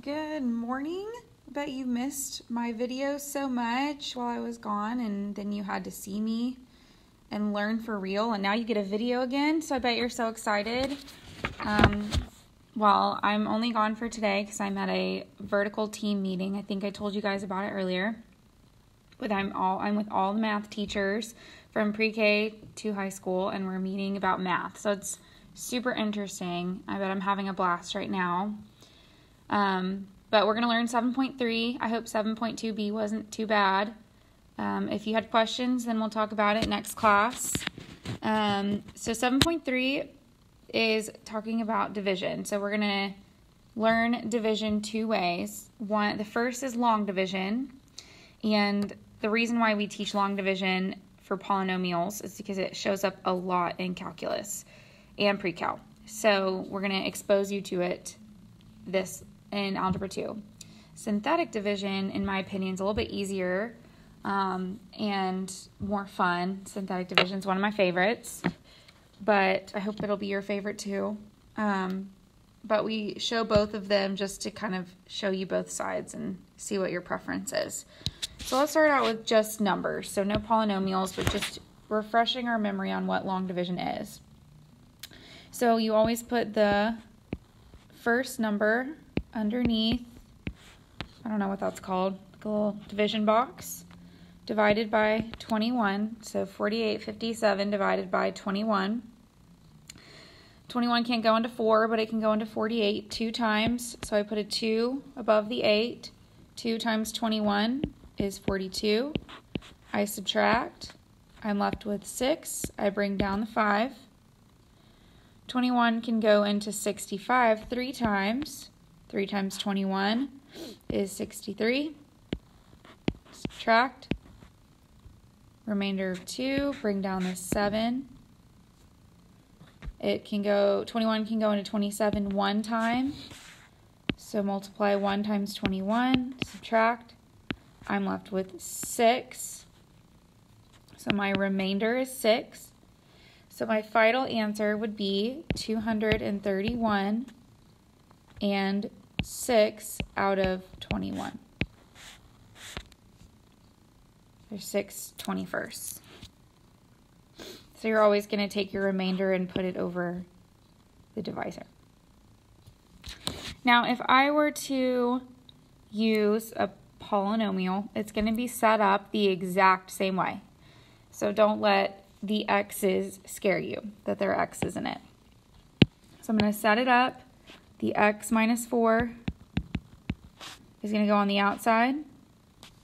Good morning. I bet you missed my video so much while I was gone, and then you had to see me and learn for real, and now you get a video again, so I bet you're so excited. Well, I'm only gone for today because I'm at a vertical team meeting. I think I told you guys about it earlier. But I'm with all the math teachers from pre-K to high school, and we're meeting about math. So it's super interesting. I bet I'm having a blast right now. But we're going to learn 7.3. I hope 7.2b wasn't too bad. If you had questions, then we'll talk about it next class. So 7.3 is talking about division. So we're going to learn division two ways. The first is long division. And the reason why we teach long division for polynomials is because it shows up a lot in calculus and pre-cal. So we're going to expose you to it in Algebra 2. Synthetic division, in my opinion, is a little bit easier and more fun. Synthetic division is one of my favorites, but I hope it'll be your favorite too. But we show both of them just to kind of show you both sides and see what your preference is. So let's start out with just numbers. So no polynomials, but just refreshing our memory on what long division is. So you always put the first number underneath, I don't know what that's called, like a little division box, divided by 21. So 4857 divided by 21. 21 can't go into 4, but it can go into 48 2 times. So I put a 2 above the 8. 2 times 21 is 42. I subtract. I'm left with 6. I bring down the 5. 21 can go into 65 3 times. 3 times 21 is 63. Subtract. Remainder of 2. Bring down the 7. 21 can go into 27 1 time. So multiply 1 times 21. Subtract. I'm left with 6. So my remainder is 6. So my final answer would be 231 and 6 out of 21. There's 6 21st. So you're always going to take your remainder and put it over the divisor. Now, if I were to use a polynomial, it's going to be set up the exact same way. So don't let the x's scare you, that there are x's in it. So I'm going to set it up. The x minus 4 is going to go on the outside.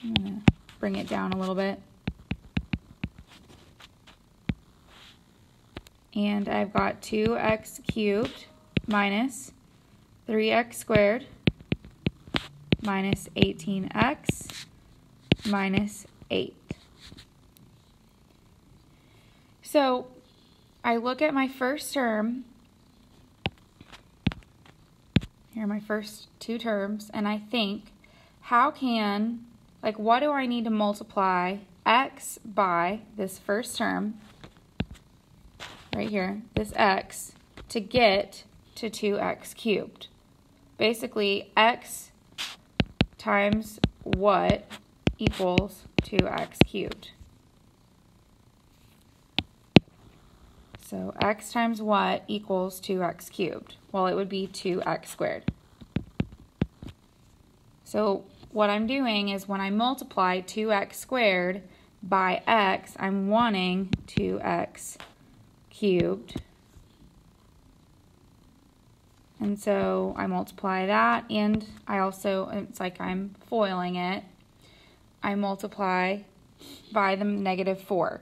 I'm going to bring it down a little bit. And I've got 2x cubed minus 3x squared minus 18x minus 8. So I look at my first term, here are my first two terms, and I think, what do I need to multiply x by this first term, right here, this x, to get to 2x cubed? Basically, x times what equals 2x cubed? So x times what equals 2x cubed? Well, it would be 2x squared. So what I'm doing is when I multiply 2x squared by x, I'm wanting 2x cubed. And so I multiply that, and I also, it's like I'm foiling it, I multiply by the negative 4.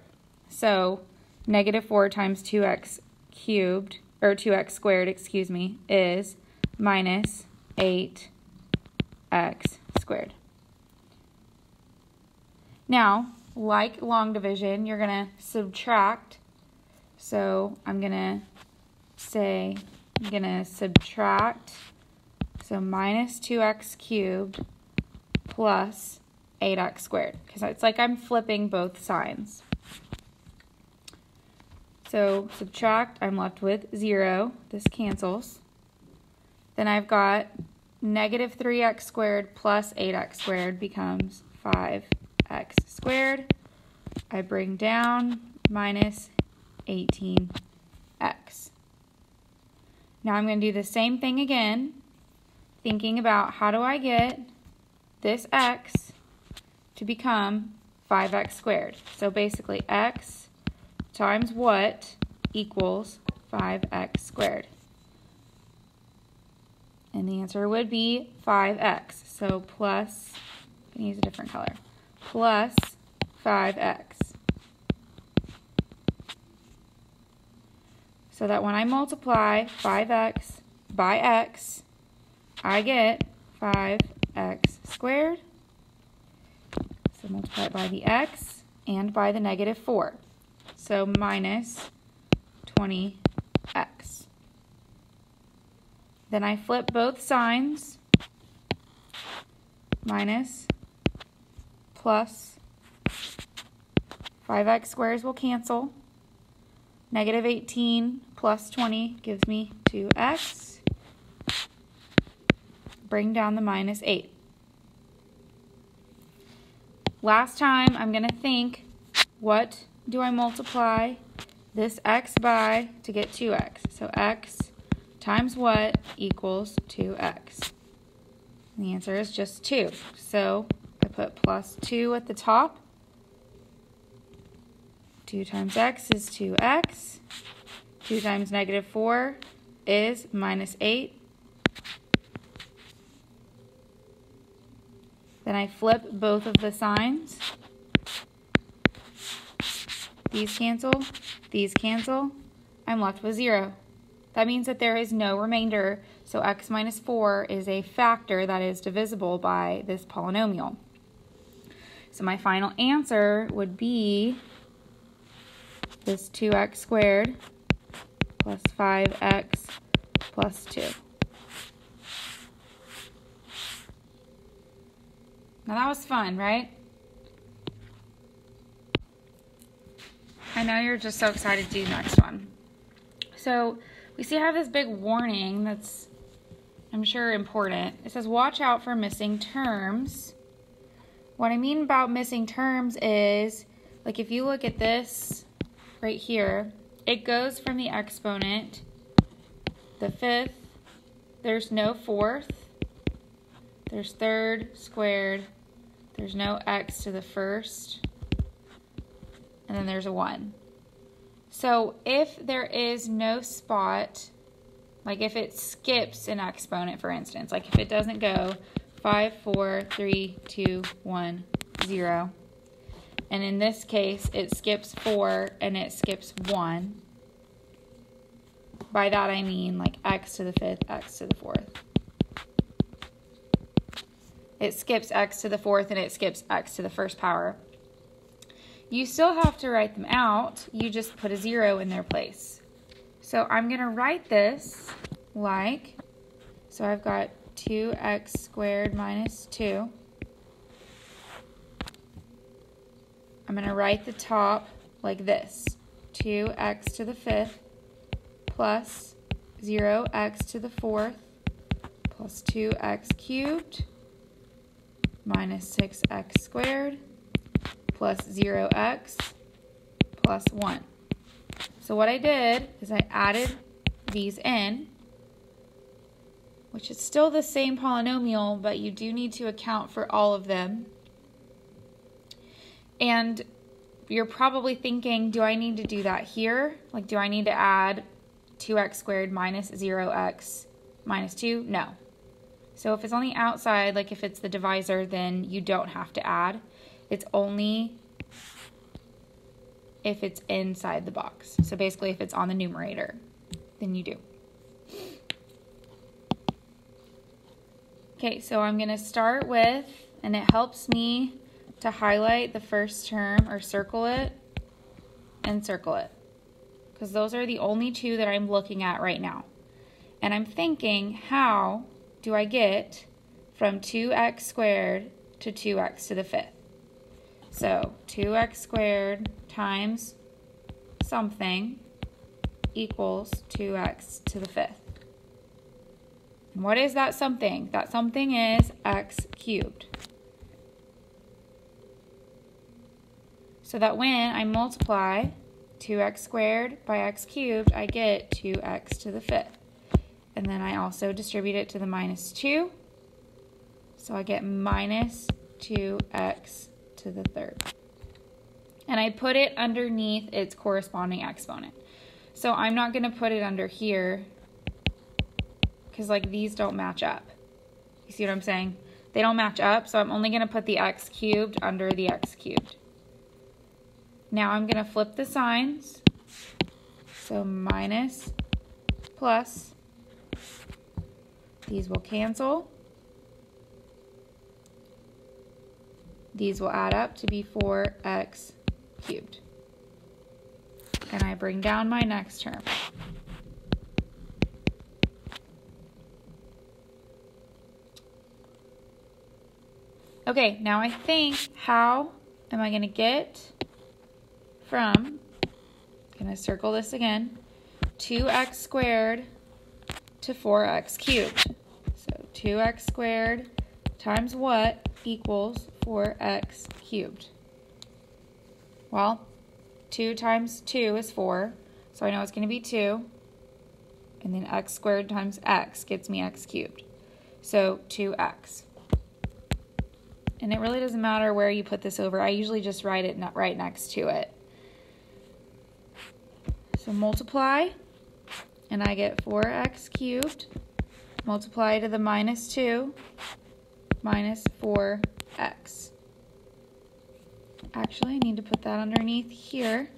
So negative 4 times 2x cubed, or 2x squared, excuse me, is minus 8x squared. Now, like long division, you're going to subtract. So I'm going to subtract, so minus 2x cubed plus 8x squared, because it's like I'm flipping both signs. So subtract, I'm left with 0. This cancels. Then I've got negative 3x squared plus 8x squared becomes 5x squared. I bring down minus 18x. Now I'm going to do the same thing again, thinking about how do I get this x to become 5x squared. So basically x times what equals 5x squared. And the answer would be 5x. So plus, I'm going to use a different color, plus 5x. So that when I multiply 5x by x, I get 5x squared. So multiply it by the x and by the negative 4. So minus 20x. Then I flip both signs. Minus, plus, 5x squares will cancel. Negative 18 plus 20 gives me 2x. Bring down the minus 8. Last time, I'm going to think, what do I multiply this x by to get 2x? So x times what equals 2x? And the answer is just 2. So I put plus 2 at the top. 2 times x is 2x. 2 times negative 4 is minus 8. Then I flip both of the signs. These cancel, these cancel. I'm left with 0. That means that there is no remainder, so x minus 4 is a factor that is divisible by this polynomial. So my final answer would be this 2x squared plus 5x plus 2. Now that was fun, right? I know you're just so excited to do the next one. So we see I have this big warning that's, I'm sure, important. It says, watch out for missing terms. What I mean about missing terms is, like if you look at this right here, it goes from the exponent, the fifth, there's no fourth, there's third squared, there's no x to the first, and then there's a 1. So if there is no spot, like if it skips an exponent, for instance, like if it doesn't go 5, 4, 3, 2, 1, 0, and in this case it skips 4 and it skips 1, by that I mean like x to the fifth, x to the fourth. It skips x to the fourth and it skips x to the first power. You still have to write them out. You just put a 0 in their place. So I'm going to write this like, so I've got 2x squared minus 2. I'm going to write the top like this. 2x to the fifth plus 0x to the fourth plus 2x cubed minus 6x squared plus 0x plus 1. So what I did is I added these in, which is still the same polynomial, but you do need to account for all of them. And you're probably thinking, do I need to do that here? Like, do I need to add 2x squared minus 0x minus 2? No. So if it's on the outside, like if it's the divisor, then you don't have to add. It's only if it's inside the box. So basically if it's on the numerator, then you do. Okay, so I'm going to start with, and it helps me to highlight the first term or circle it and circle it, because those are the only two that I'm looking at right now. And I'm thinking, how do I get from 2x squared to 2x to the fifth? So 2x squared times something equals 2x to the fifth. What is that something? That something is x cubed. So that when I multiply 2x squared by x cubed, I get 2x to the fifth. And then I also distribute it to the minus 2. So I get minus 2x to the third. And I put it underneath its corresponding exponent. So I'm not going to put it under here because like these don't match up. You see what I'm saying? They don't match up, so I'm only going to put the x cubed under the x cubed. Now I'm going to flip the signs. So minus, plus, these will cancel. These will add up to be 4x cubed. And I bring down my next term. Okay, now I think, how am I going to get from, I'm going to circle this again, 2x squared to 4x cubed. So 2x squared times what equals 4x cubed? Well, 2 times 2 is 4, so I know it's going to be 2. And then x squared times x gets me x cubed. So 2x. And it really doesn't matter where you put this over. I usually just write it right next to it. So multiply, and I get 4x cubed. Multiply to the minus 2, minus 4x. Actually, I need to put that underneath here.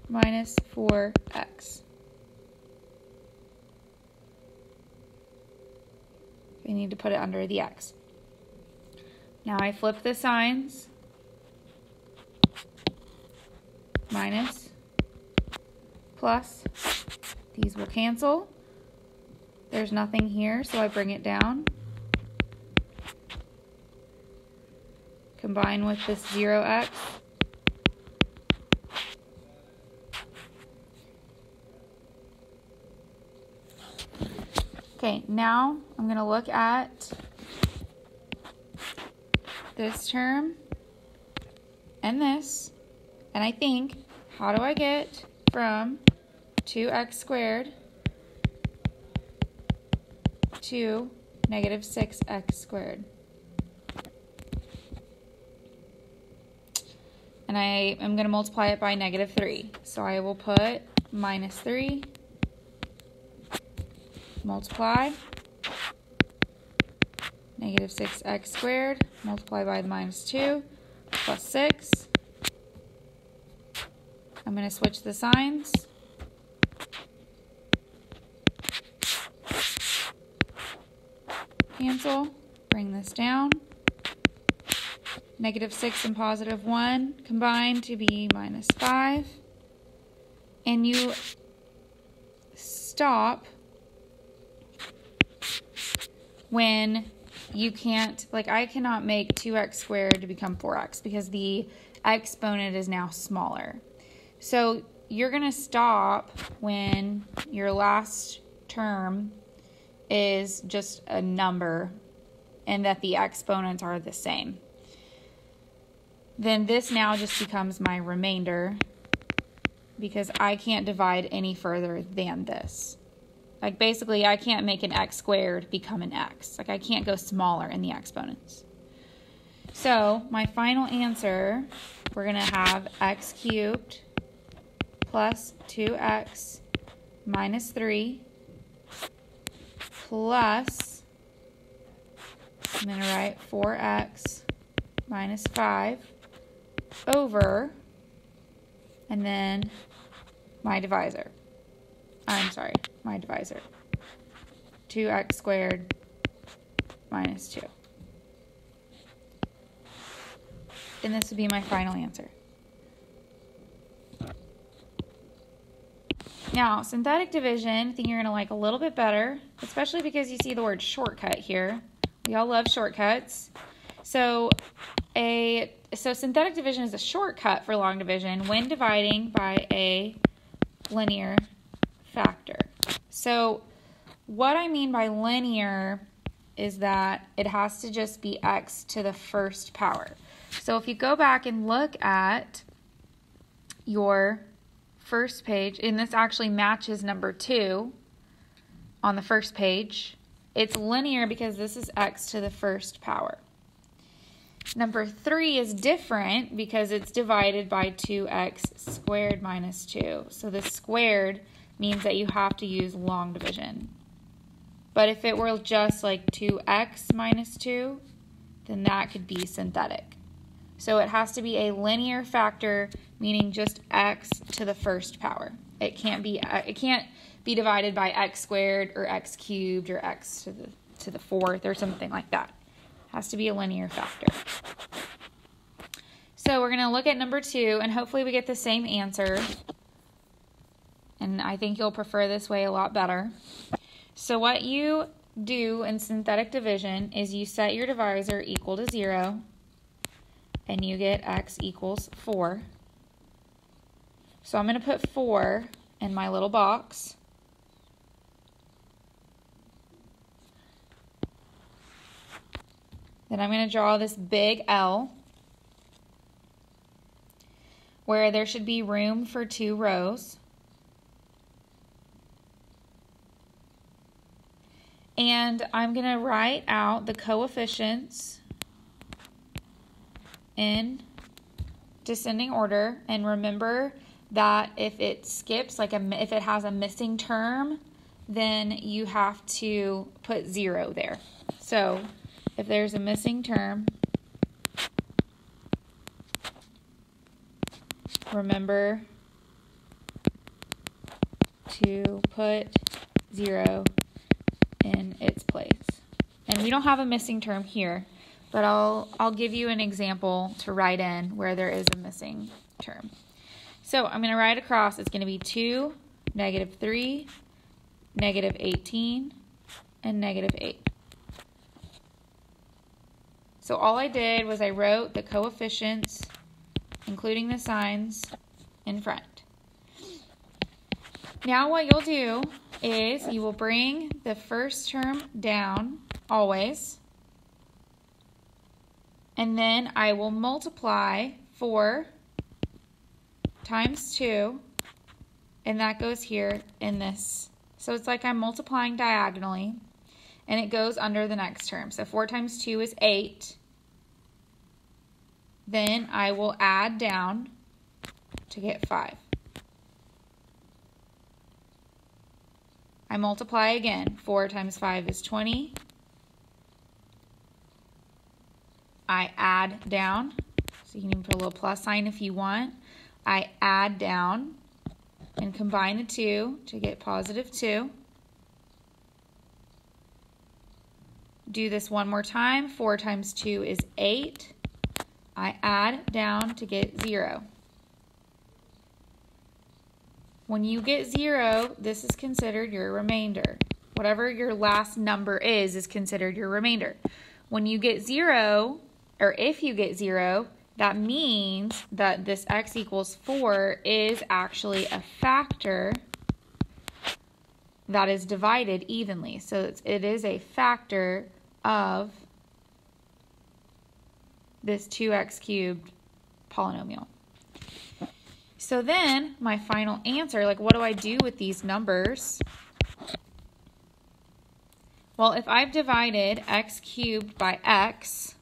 Minus 4x. I need to put it under the x. Now I flip the signs. Minus, plus, these will cancel. There's nothing here, so I bring it down. Combine with this 0x. Okay, now I'm going to look at this term and this, and I think, how do I get from 2x squared to negative 6x squared? And I am going to multiply it by negative 3. So I will put minus 3, multiply, negative 6x squared, multiply by the minus 2, plus 6. I'm going to switch the signs. Cancel, bring this down. Negative 6 and positive 1 combine to be minus 5. And you stop when you can't, like I cannot make 2x squared to become 4x because the exponent is now smaller. So you're going to stop when your last term is just a number and that the exponents are the same. Then this now just becomes my remainder because I can't divide any further than this. Like basically I can't make an x squared become an x. Like I can't go smaller in the exponents. So my final answer, we're going to have x cubed plus 2x minus 3 plus, I'm going to write 4x minus 5 over, and then my divisor. I'm sorry, my divisor. 2x squared minus 2. And this would be my final answer. Now, synthetic division, I think you're going to like a little bit better, especially because you see the word shortcut here. We all love shortcuts. So synthetic division is a shortcut for long division when dividing by a linear factor. So what I mean by linear is that it has to just be x to the first power. So if you go back and look at your first page, and this actually matches number 2 on the first page, it's linear because this is x to the first power. Number 3 is different because it's divided by 2x squared minus 2. So the squared means that you have to use long division. But if it were just like 2x minus 2, then that could be synthetic. So it has to be a linear factor, meaning just x to the first power. It can't be divided by x squared or x cubed or x to the fourth or something like that. It has to be a linear factor. So we're going to look at number 2, and hopefully we get the same answer. And I think you'll prefer this way a lot better. So what you do in synthetic division is you set your divisor equal to 0, and you get x equals 4. So I'm going to put 4 in my little box. Then I'm going to draw this big L where there should be room for 2 rows. And I'm going to write out the coefficients in descending order. And remember that if it skips, like if it has a missing term, then you have to put 0 there. So if there's a missing term, remember to put 0 in its place. And we don't have a missing term here, but I'll give you an example to write in where there is a missing term. So I'm going to write across, it's going to be 2, -3, -18, and -8. So all I did was I wrote the coefficients, including the signs, in front. Now what you'll do is you will bring the first term down, always, and then I will multiply 4 times 2, and that goes here in this. So it's like I'm multiplying diagonally, and it goes under the next term. So 4 times 2 is 8. Then I will add down to get 5. I multiply again. 4 times 5 is 20. I add down. So you can even put a little plus sign if you want. I add down and combine the 2 to get +2. Do this one more time. 4 times 2 is 8. I add down to get 0. When you get 0, this is considered your remainder. Whatever your last number is considered your remainder. When you get 0, or if you get 0, that means that this x equals 4 is actually a factor that is divided evenly. So it is a factor of this 2x cubed polynomial. So then my final answer, like what do I do with these numbers? Well, if I've divided x cubed by x,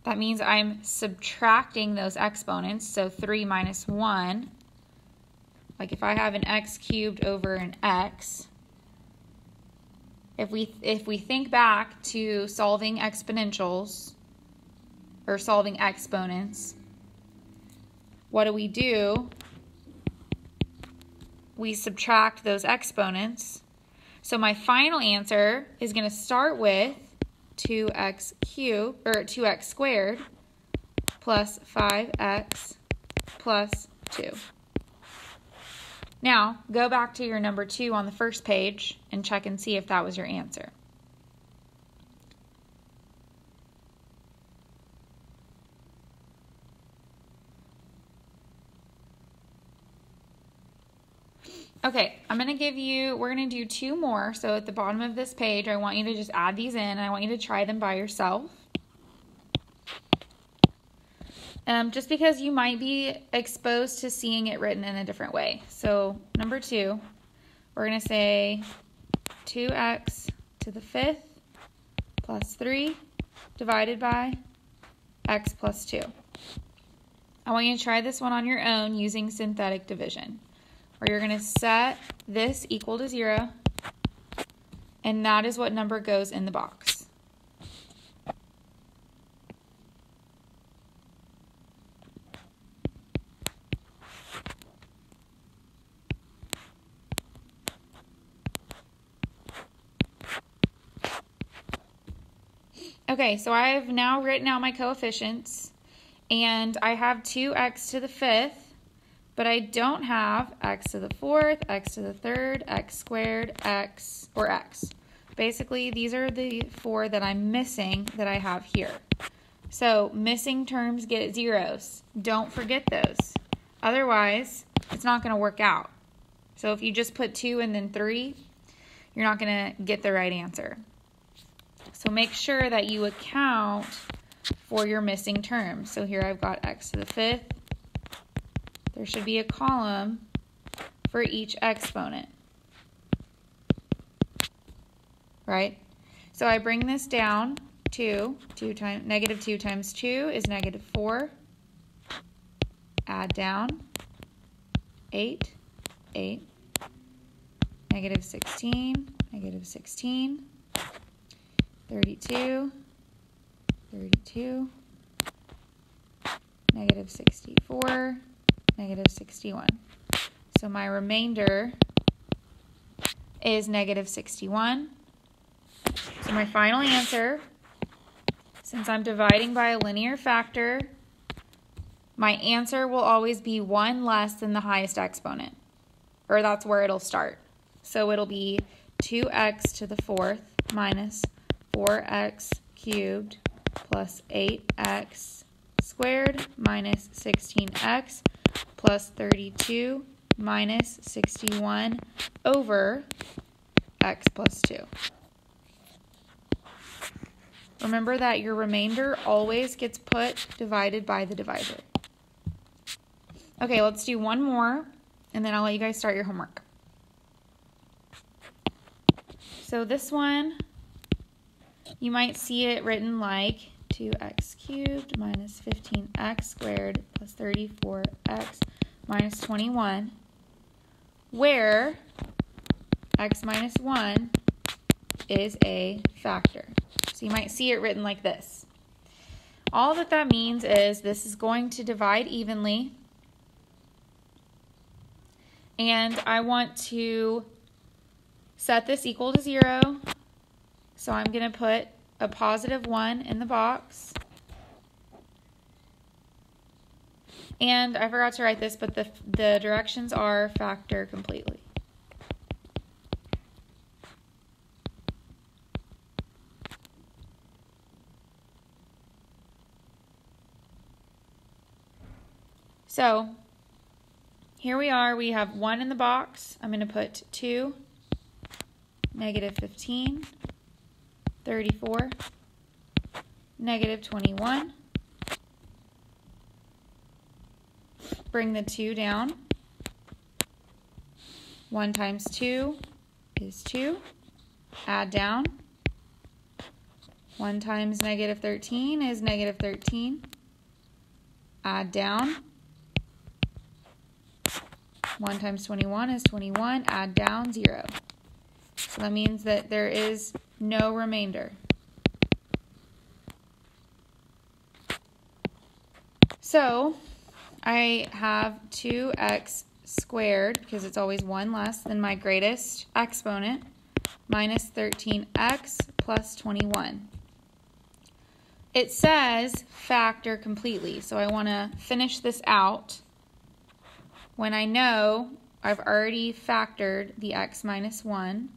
that means I'm subtracting those exponents. So 3 minus 1, like if I have an x cubed over an x, if we think back to solving exponentials, or solving exponents, what do? We subtract those exponents. So my final answer is going to start with 2x cubed, or 2x squared, plus 5x plus 2. Now, go back to your number 2 on the first page and check and see if that was your answer. Okay, we're going to do 2 more. So at the bottom of this page, I want you to just add these in, and I want you to try them by yourself. Just because you might be exposed to seeing it written in a different way. So number 2, we're going to say 2x to the 5th plus 3 divided by x plus 2. I want you to try this one on your own using synthetic division, where you're going to set this equal to 0, and that is what number goes in the box. Okay, so I've now written out my coefficients, and I have 2x to the 5th, but I don't have x to the 4th, x to the 3rd, x squared, x, or x. Basically, these are the 4 that I'm missing that I have here. So missing terms get zeros. Don't forget those. Otherwise, it's not going to work out. So if you just put 2 and then 3, you're not going to get the right answer. So make sure that you account for your missing terms. So here I've got x to the 5th. There should be a column for each exponent, right? So I bring this down to negative 2 times 2 is negative 4. Add down 8, 8, negative 16, negative 16. 32, 32, negative 64, negative 61. So my remainder is negative 61. So my final answer, since I'm dividing by a linear factor, my answer will always be 1 less than the highest exponent, or that's where it'll start. So it'll be 2x to the 4th minus 4x cubed plus 8x squared minus 16x plus 32 minus 61 over x plus 2. Remember that your remainder always gets put divided by the divisor. Okay, let's do one more, and then I'll let you guys start your homework. So this one, you might see it written like 2x cubed minus 15x squared plus 34x minus 21, where x minus 1 is a factor. So you might see it written like this. All that means is this is going to divide evenly, and I want to set this equal to 0. So I'm going to put a positive 1 in the box. And I forgot to write this, but the directions are factor completely. So here we are. We have 1 in the box. I'm going to put 2, negative 15, 34, negative 21. Bring the 2 down. 1 times 2 is 2. Add down. 1 times negative 13 is negative 13. Add down. 1 times 21 is 21. Add down 0. So that means that there is no remainder. So I have 2x squared, because it's always 1 less than my greatest exponent, minus 13x plus 21. It says factor completely, so I want to finish this out when I know I've already factored the x minus 1.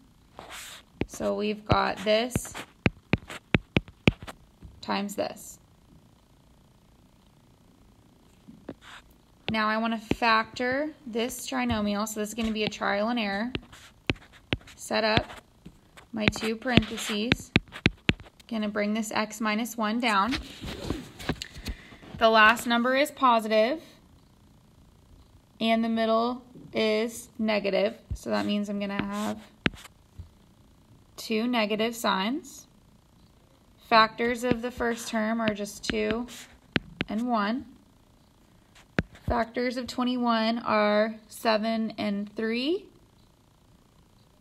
So we've got this times this. Now I want to factor this trinomial, so this is going to be a trial and error. Set up my two parentheses. Going to bring this x minus 1 down. The last number is positive, and the middle is negative, so that means I'm going to have two negative signs. Factors of the first term are just 2 and 1. Factors of 21 are 7 and 3.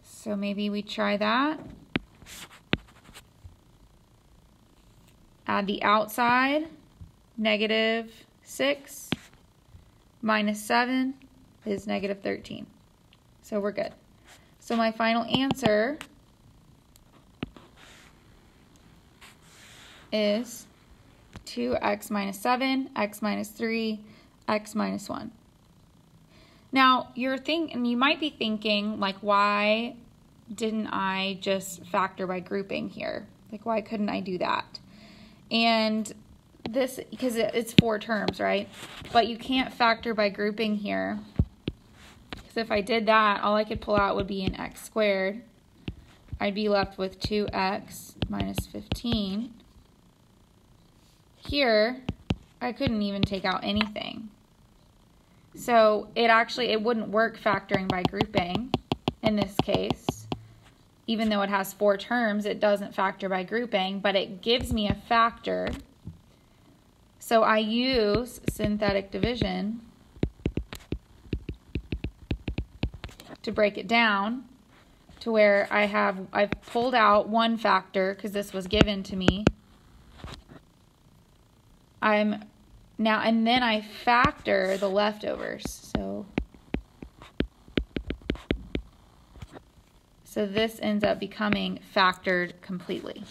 So maybe we try that. Add the outside, negative 6 minus 7 is negative 13. So we're good. So my final answer is 2x minus 7, x minus 3, x minus 1. Now, you might be thinking, like, why didn't I just factor by grouping here? Like, why couldn't I do that? And this, because it's 4 terms, right? But you can't factor by grouping here. Because if I did that, all I could pull out would be an x squared. I'd be left with 2x minus 15. Here, I couldn't even take out anything. So it wouldn't work factoring by grouping in this case. Even though it has 4 terms, it doesn't factor by grouping, but it gives me a factor. So I use synthetic division to break it down to where I've pulled out one factor because this was given to me. And then I factor the leftovers. So this ends up becoming factored completely.